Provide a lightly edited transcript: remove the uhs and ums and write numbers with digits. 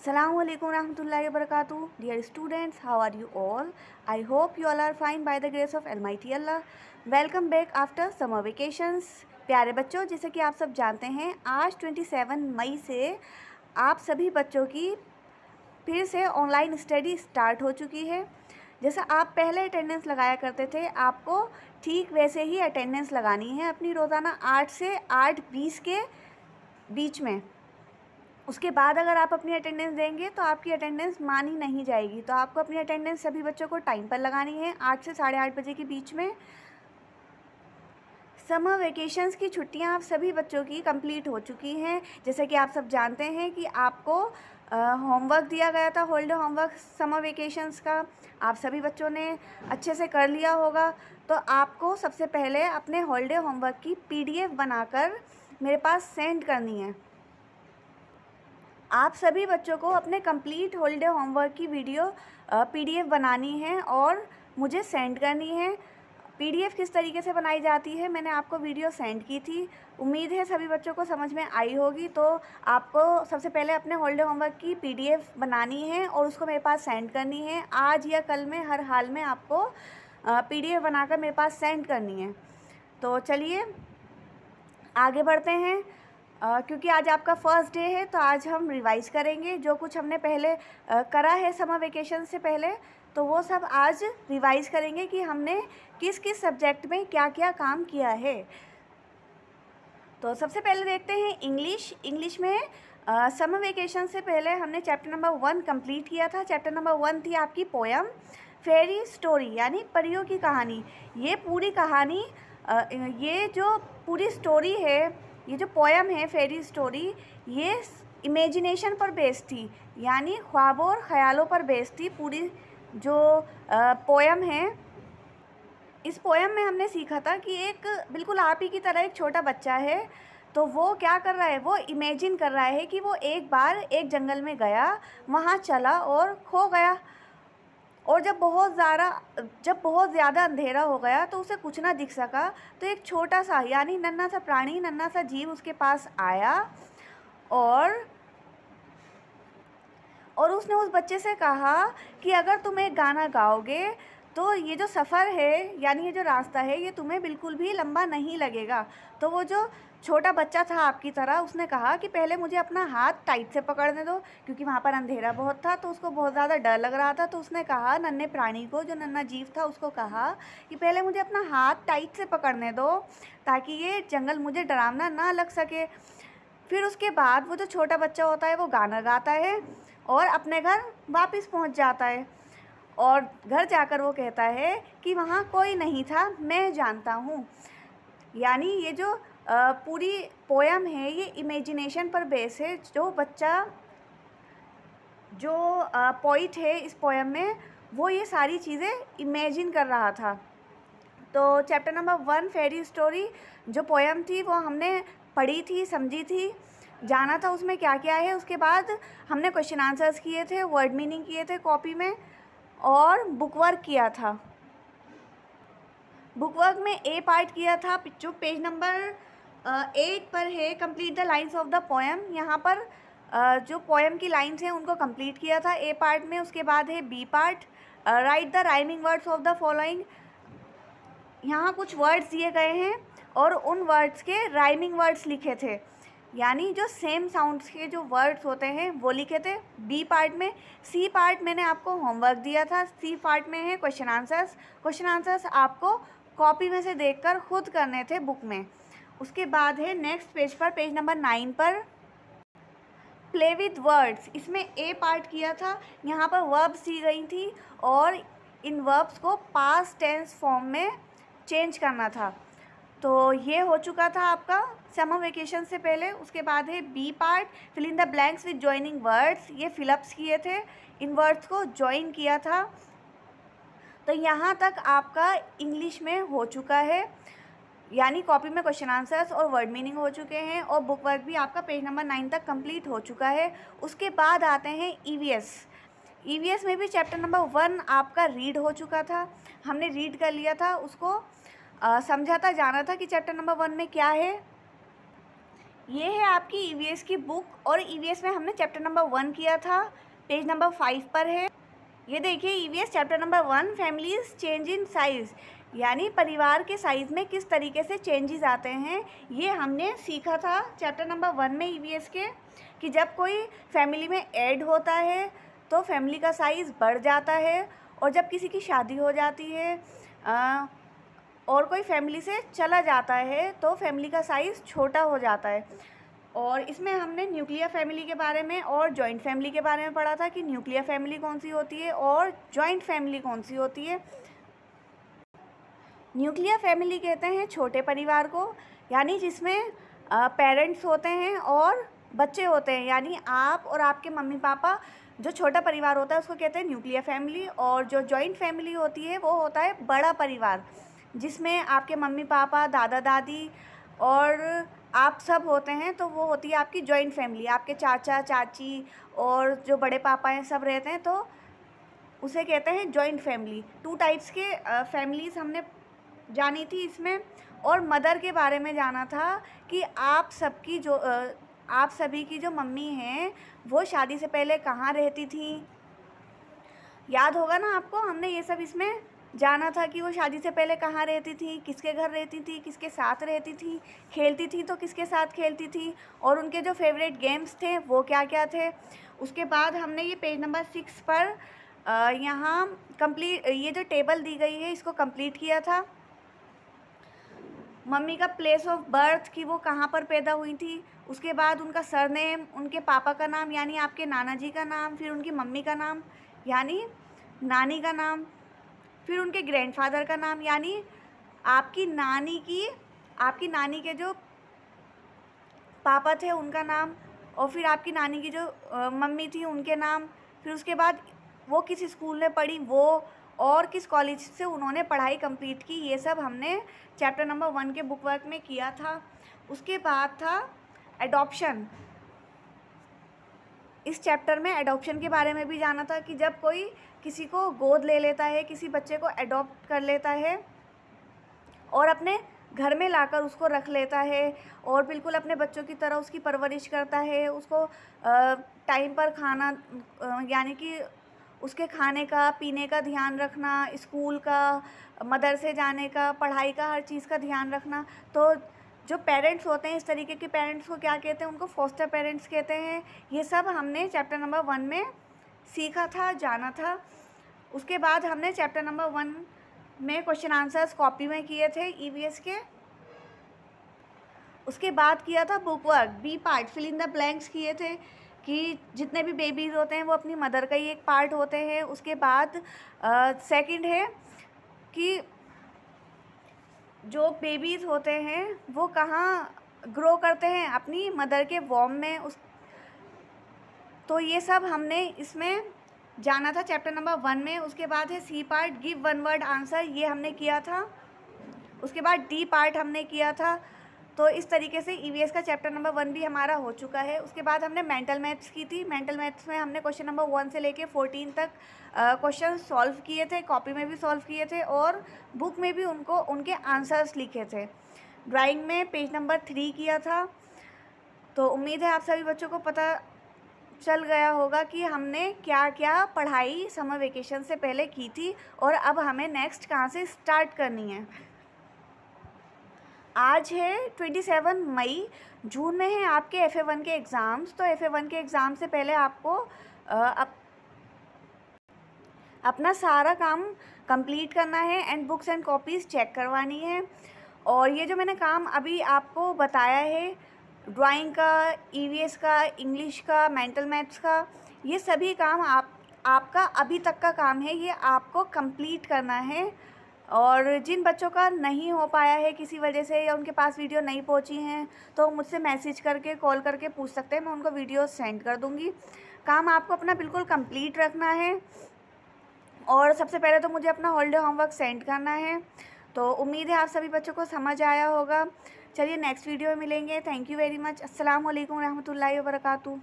Assalamualaikum warahmatullahi wabarakatuh. Dear students, how are you all? I hope you all are fine by the grace of Almighty Allah. Welcome back after summer vacations. प्यारे बच्चों, जैसे कि आप सब जानते हैं, आज 27 मई से आप सभी बच्चों की फिर से ऑनलाइन स्टडी स्टार्ट हो चुकी है। जैसा आप पहले अटेंडेंस लगाया करते थे, आपको ठीक वैसे ही अटेंडेंस लगानी है अपनी रोज़ाना 8 से 8:20 के बीच में। उसके बाद अगर आप अपनी अटेंडेंस देंगे तो आपकी अटेंडेंस मानी नहीं जाएगी। तो आपको अपनी अटेंडेंस सभी बच्चों को टाइम पर लगानी है, 8 से 8:30 बजे के बीच में। समर वेकेशंस की छुट्टियां आप सभी बच्चों की कंप्लीट हो चुकी हैं। जैसे कि आप सब जानते हैं कि आपको होमवर्क दिया गया था, हॉलीडे होमवर्क समर वेकेशंस का। आप सभी बच्चों ने अच्छे से कर लिया होगा। तो आपको सबसे पहले अपने हॉलीडे होमवर्क की PDF बनाकर मेरे पास सेंड करनी है। आप सभी बच्चों को अपने कंप्लीट हॉलीडे होमवर्क की वीडियो PDF बनानी है और मुझे सेंड करनी है। PDF किस तरीके से बनाई जाती है मैंने आपको वीडियो सेंड की थी। उम्मीद है सभी बच्चों को समझ में आई होगी। तो आपको सबसे पहले अपने हॉलीडे होमवर्क की PDF बनानी है और उसको मेरे पास सेंड करनी है। आज या कल में हर हाल में आपको PDF बनाकर मेरे पास सेंड करनी है। तो चलिए आगे बढ़ते हैं। क्योंकि आज आपका फर्स्ट डे है तो आज हम रिवाइज़ करेंगे जो कुछ हमने पहले करा है समर वेकेशन से पहले। तो वो सब आज रिवाइज़ करेंगे कि हमने किस किस सब्जेक्ट में क्या क्या काम किया है। तो सबसे पहले देखते हैं इंग्लिश में समर वेकेशन से पहले हमने चैप्टर नंबर 1 कंप्लीट किया था। चैप्टर नंबर 1 थी आपकी पोयम फेरी स्टोरी, यानी परियों की कहानी। ये पूरी कहानी ये जो पूरी स्टोरी है, ये जो पोयम है फेरी स्टोरी, ये इमेजिनेशन पर बेस्ड थी, यानी ख्वाबों और ख़यालों पर बेस्ड थी। पूरी जो पोयम है, इस पोयम में हमने सीखा था कि एक बिल्कुल आप ही की तरह एक छोटा बच्चा है। तो वो क्या कर रहा है, वो इमेजिन कर रहा है कि वो एक बार एक जंगल में गया, वहाँ चला और खो गया। और जब बहुत ज़्यादा अंधेरा हो गया तो उसे कुछ ना दिख सका। तो एक छोटा सा यानी नन्हा सा प्राणी, नन्हा सा जीव उसके पास आया और उसने उस बच्चे से कहा कि अगर तुम एक गाना गाओगे तो ये जो सफ़र है, यानी ये जो रास्ता है, ये तुम्हें बिल्कुल भी लंबा नहीं लगेगा। तो वो जो छोटा बच्चा था आपकी तरह, उसने कहा कि पहले मुझे अपना हाथ टाइट से पकड़ने दो, क्योंकि वहाँ पर अंधेरा बहुत था तो उसको बहुत ज़्यादा डर लग रहा था। तो उसने कहा, नन्हे प्राणी को, जो नन्हा जीव था, उसको कहा कि पहले मुझे अपना हाथ टाइट से पकड़ने दो ताकि ये जंगल मुझे डरावना ना लग सके। फिर उसके बाद वो जो छोटा बच्चा होता है वो गाना गाता है और अपने घर वापस पहुँच जाता है। और घर जाकर वो कहता है कि वहाँ कोई नहीं था, मैं जानता हूँ। यानी ये जो पूरी पोयम है ये इमेजिनेशन पर बेस है। जो बच्चा, जो पोइट है इस पोयम में, वो ये सारी चीज़ें इमेजिन कर रहा था। तो चैप्टर नंबर 1 फेरी स्टोरी जो पोयम थी वो हमने पढ़ी थी, समझी थी, जाना था उसमें क्या क्या है। उसके बाद हमने क्वेश्चन आंसर्स किए थे, वर्ड मीनिंग किए थे कॉपी में, और बुक वर्क किया था। बुक वर्क में ए पार्ट किया था जो पेज नंबर 8 पर है, complete the lines of the poem. यहाँ पर जो पोएम की लाइन्स हैं उनको कंप्लीट किया था ए पार्ट में। उसके बाद है B part, write the rhyming words of the following. यहाँ कुछ वर्ड्स दिए गए हैं और उन वर्ड्स के राइमिंग वर्ड्स लिखे थे, यानी जो सेम साउंड्स के जो वर्ड्स होते हैं वो लिखे थे बी पार्ट में। सी पार्ट मैंने आपको होमवर्क दिया था। सी पार्ट में है क्वेश्चन आंसर्स। क्वेश्चन आंसर्स आपको कॉपी में से देखकर खुद करने थे बुक में। उसके बाद है नेक्स्ट पेज पर, पेज नंबर 9 पर, प्ले विद वर्ड्स। इसमें ए पार्ट किया था। यहाँ पर वर्ब्स दी गई थी और इन वर्ब्स को पास्ट टेंस फॉर्म में चेंज करना था। तो ये हो चुका था आपका समर वेकेशन से पहले। उसके बाद है B part, fill in the blanks with joining words. ये फिलअप्स किए थे, इन वर्ड्स को जॉइन किया था। तो यहाँ तक आपका इंग्लिश में हो चुका है, यानी कॉपी में क्वेश्चन आंसर्स और वर्ड मीनिंग हो चुके हैं और बुक वर्क भी आपका पेज नंबर 9 तक कंप्लीट हो चुका है। उसके बाद आते हैं ईवीएस में भी चैप्टर नंबर 1 आपका रीड हो चुका था। हमने रीड कर लिया था, उसको समझा था, जाना था कि चैप्टर नंबर 1 में क्या है। ये है आपकी ईवीएस की बुक और ईवीएस में हमने चैप्टर नंबर 1 किया था, पेज नंबर 5 पर है। ये देखिए EVS chapter number 1 families change in size, यानी परिवार के साइज़ में किस तरीके से चेंजेस आते हैं, ये हमने सीखा था चैप्टर नंबर 1 में ईवीएस के, कि जब कोई फैमिली में ऐड होता है तो फैमिली का साइज़ बढ़ जाता है, और जब किसी की शादी हो जाती है और कोई फैमिली से चला जाता है तो फैमिली का साइज़ छोटा हो जाता है। और इसमें हमने न्यूक्लियर फैमिली के बारे में और जॉइंट फैमिली के बारे में पढ़ा था कि न्यूक्लियर फैमिली कौन सी होती है और जॉइंट फैमिली कौन सी होती है। न्यूक्लियर फैमिली कहते हैं छोटे परिवार को, यानी जिसमें पेरेंट्स होते हैं और बच्चे होते हैं, यानी आप और आपके मम्मी पापा, जो छोटा परिवार होता है उसको कहते हैं न्यूक्लियर फैमिली। और जो जॉइंट फैमिली होती है वो होता है बड़ा परिवार, जिसमें आपके मम्मी पापा, दादा दादी और आप सब होते हैं, तो वो होती है आपकी जॉइंट फैमिली। आपके चाचा चाची और जो बड़े पापा हैं सब रहते हैं, तो उसे कहते हैं जॉइंट फैमिली। 2 टाइप्स के फैमिलीज़ हमने जानी थी इसमें। और मदर के बारे में जाना था कि आप सभी की जो मम्मी हैं वो शादी से पहले कहाँ रहती थी। याद होगा ना आपको, हमने ये सब इसमें जाना था कि वो शादी से पहले कहाँ रहती थी, किसके घर रहती थी, किसके साथ रहती थी, खेलती थी तो किसके साथ खेलती थी, और उनके जो फेवरेट गेम्स थे वो क्या क्या थे। उसके बाद हमने ये पेज नंबर 6 पर यहाँ कंप्लीट ये जो टेबल दी गई है इसको कंप्लीट किया था। मम्मी का प्लेस ऑफ बर्थ कि वो कहाँ पर पैदा हुई थी, उसके बाद उनका सरनेम, उनके पापा का नाम यानी आपके नाना जी का नाम, फिर उनकी मम्मी का नाम यानी नानी का नाम, फिर उनके ग्रैंडफादर का नाम यानी आपकी नानी के जो पापा थे उनका नाम, और फिर आपकी नानी की जो मम्मी थी उनके नाम, फिर उसके बाद वो किस स्कूल में पढ़ी वो, और किस कॉलेज से उन्होंने पढ़ाई कंप्लीट की, ये सब हमने चैप्टर नंबर 1 के बुक वर्क में किया था। उसके बाद था एडॉप्शन। इस चैप्टर में एडॉप्शन के बारे में भी जाना था कि जब कोई किसी को गोद ले लेता है, किसी बच्चे को एडॉप्ट कर लेता है और अपने घर में लाकर उसको रख लेता है और बिल्कुल अपने बच्चों की तरह उसकी परवरिश करता है, उसको टाइम पर खाना यानी कि उसके खाने का, पीने का ध्यान रखना, स्कूल का, मदरसे जाने का, पढ़ाई का, हर चीज़ का ध्यान रखना। तो जो पेरेंट्स होते हैं, इस तरीके के पेरेंट्स को क्या कहते हैं, उनको फॉस्टर पेरेंट्स कहते हैं। ये सब हमने चैप्टर नंबर 1 में सीखा था, जाना था। उसके बाद हमने चैप्टर नंबर 1 में क्वेश्चन आंसर्स कॉपी में किए थे ईवीएस के। उसके बाद किया था book work, B part, fill in the blanks किए थे कि जितने भी बेबीज़ होते हैं वो अपनी मदर का ही एक पार्ट होते हैं। उसके बाद सेकंड है कि जो बेबीज़ होते हैं वो कहाँ ग्रो करते हैं, अपनी मदर के वॉम में। तो ये सब हमने इसमें जाना था चैप्टर नंबर 1 में। उसके बाद है C part, give 1 word answer, ये हमने किया था। उसके बाद डी पार्ट हमने किया था। तो इस तरीके से ईवीएस का चैप्टर नंबर 1 भी हमारा हो चुका है। उसके बाद हमने मेंटल मैथ्स की थी। मेंटल मैथ्स में हमने क्वेश्चन नंबर 1 से लेके 14 तक क्वेश्चन सॉल्व किए थे, कॉपी में भी सॉल्व किए थे और बुक में भी उनके आंसर्स लिखे थे। ड्राइंग में पेज नंबर 3 किया था। तो उम्मीद है आप सभी बच्चों को पता चल गया होगा कि हमने क्या क्या पढ़ाई समर वेकेशन से पहले की थी और अब हमें नेक्स्ट कहाँ से स्टार्ट करनी है। आज है 27 मई। जून में है आपके FA1 के एग्ज़ाम्स। तो FA1 के एग्ज़ाम से पहले आपको अपना सारा काम कंप्लीट करना है and books and copies check करवानी है। और ये जो मैंने काम अभी आपको बताया है, ड्राइंग का, ईवीएस का, इंग्लिश का, मेंटल मैथ्स का, ये सभी काम आपका अभी तक का काम है, ये आपको कंप्लीट करना है। और जिन बच्चों का नहीं हो पाया है किसी वजह से या उनके पास वीडियो नहीं पहुंची हैं तो मुझसे मैसेज करके, कॉल करके पूछ सकते हैं, मैं उनको वीडियो सेंड कर दूंगी। काम आपको अपना बिल्कुल कंप्लीट रखना है और सबसे पहले तो मुझे अपना हॉलीडे होमवर्क सेंड करना है। तो उम्मीद है आप सभी बच्चों को समझ आया होगा। चलिए नेक्स्ट वीडियो में मिलेंगे। Thank you very much. अस्सलाम वालेकुम रहमतुल्लाहि व बरकातुहू।